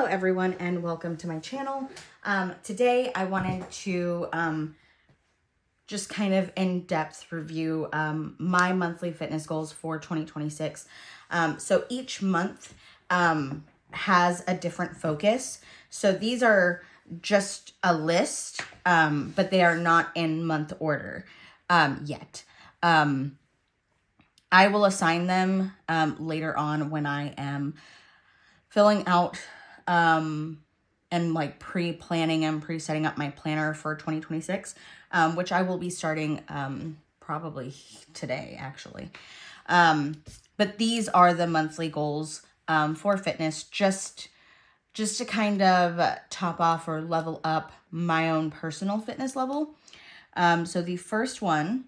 Hello everyone and welcome to my channel. Today I wanted to just kind of in-depth review my monthly fitness goals for 2026. So each month has a different focus. So these are just a list, but they are not in month order yet. I will assign them later on when I am filling out and like pre-planning and pre-setting up my planner for 2026, which I will be starting probably today actually. But these are the monthly goals for fitness, just to kind of top off or level up my own personal fitness level. So the first one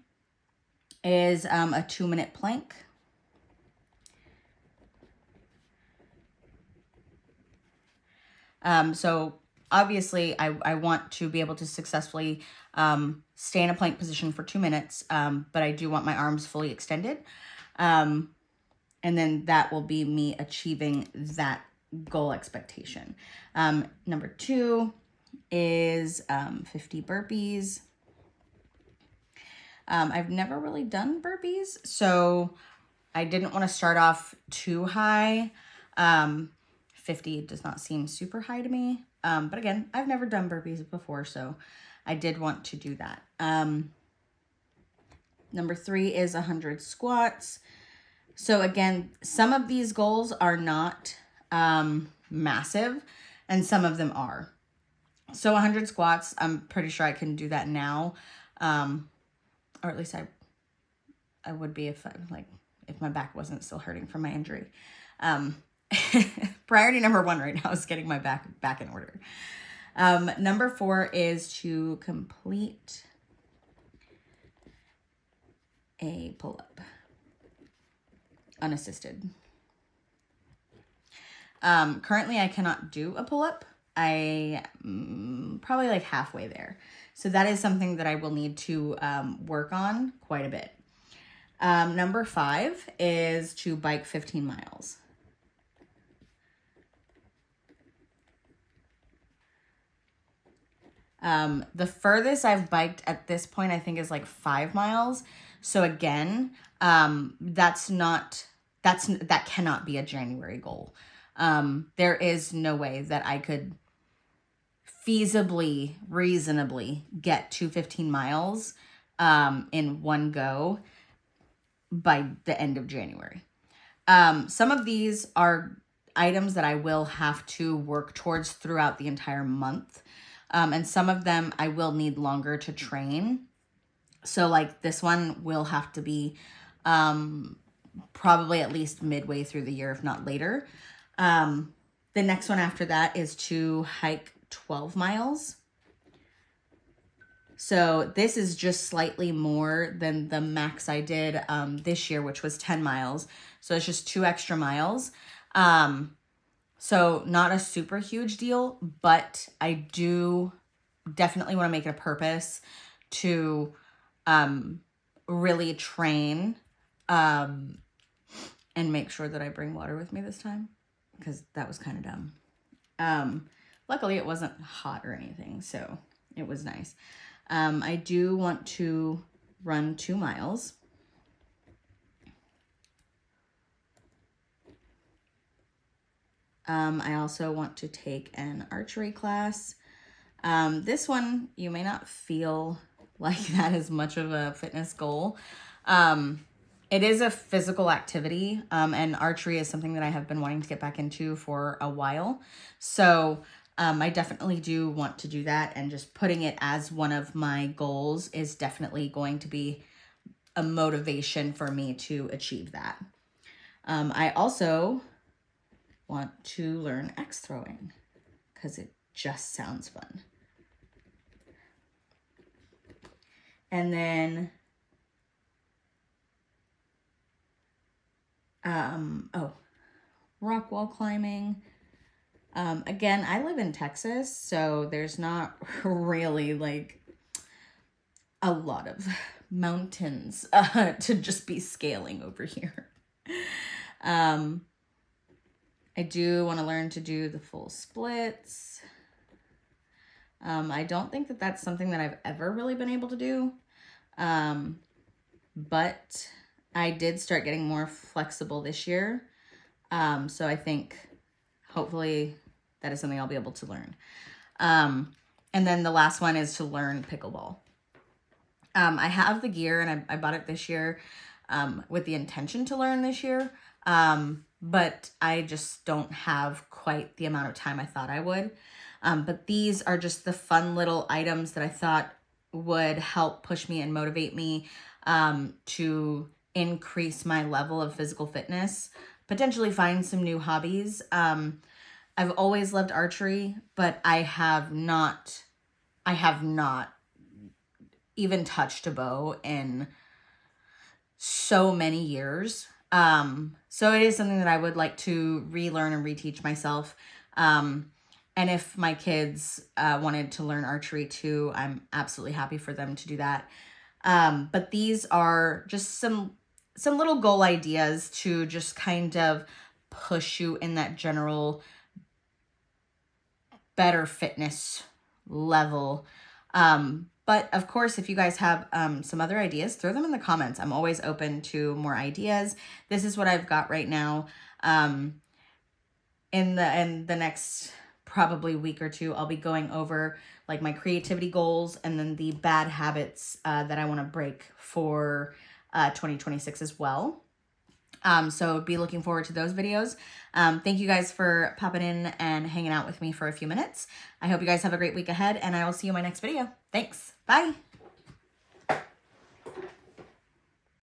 is a 2-minute plank. So obviously I want to be able to successfully stay in a plank position for 2 minutes, but I do want my arms fully extended. And then that will be me achieving that goal expectation. Number 2 is 50 burpees. I've never really done burpees, so I didn't want to start off too high. 50 does not seem super high to me. But again, I've never done burpees before, so I did want to do that. Number 3 is 100 squats. So again, some of these goals are not massive, and some of them are. So 100 squats, I'm pretty sure I can do that now. Or at least I would be if my back wasn't still hurting from my injury. Priority number 1 right now is getting my back in order. Number 4 is to complete a pull-up, unassisted. Currently I cannot do a pull-up. I probably like halfway there. So that is something that I will need to work on quite a bit. Number 5 is to bike 15 miles. The furthest I've biked at this point, I think, is like 5 miles. So again, that cannot be a January goal. There is no way that I could feasibly, reasonably get to 15 miles in one go by the end of January. Some of these are items that I will have to work towards throughout the entire month. And some of them I will need longer to train. So like this one will have to be probably at least midway through the year, if not later. The next one after that is to hike 12 miles. So this is just slightly more than the max I did this year, which was 10 miles. So it's just 2 extra miles. So not a super huge deal, but I do definitely want to make it a purpose to really train and make sure that I bring water with me this time, because that was kind of dumb. Luckily it wasn't hot or anything, so it was nice. I do want to run 2 miles. I also want to take an archery class. This one, you may not feel like that is much of a fitness goal. It is a physical activity, and archery is something that I have been wanting to get back into for a while. So I definitely do want to do that, and just putting it as one of my goals is definitely going to be a motivation for me to achieve that. I also want to learn axe throwing because it just sounds fun. And then rock wall climbing. Again, I live in Texas, so there's not really like a lot of mountains to just be scaling over here. I do want to learn to do the full splits. I don't think that that's something that I've ever really been able to do. But I did start getting more flexible this year. So I think hopefully that is something I'll be able to learn. And then the last one is to learn pickleball. I have the gear and I bought it this year with the intention to learn this year. But I just don't have quite the amount of time I thought I would. But these are just the fun little items that I thought would help push me and motivate me to increase my level of physical fitness, potentially find some new hobbies. I've always loved archery, but I have not even touched a bow in so many years. So it is something that I would like to relearn and reteach myself. And if my kids wanted to learn archery too, I'm absolutely happy for them to do that. But these are just some little goal ideas to just kind of push you in that general better fitness level. But of course, if you guys have some other ideas, throw them in the comments. I'm always open to more ideas. This is what I've got right now. In the next probably week or two, I'll be going over like my creativity goals and then the bad habits that I want to break for 2026 as well. So be looking forward to those videos. Thank you guys for popping in and hanging out with me for a few minutes. I hope you guys have a great week ahead, and I will see you in my next video. Thanks. Bye.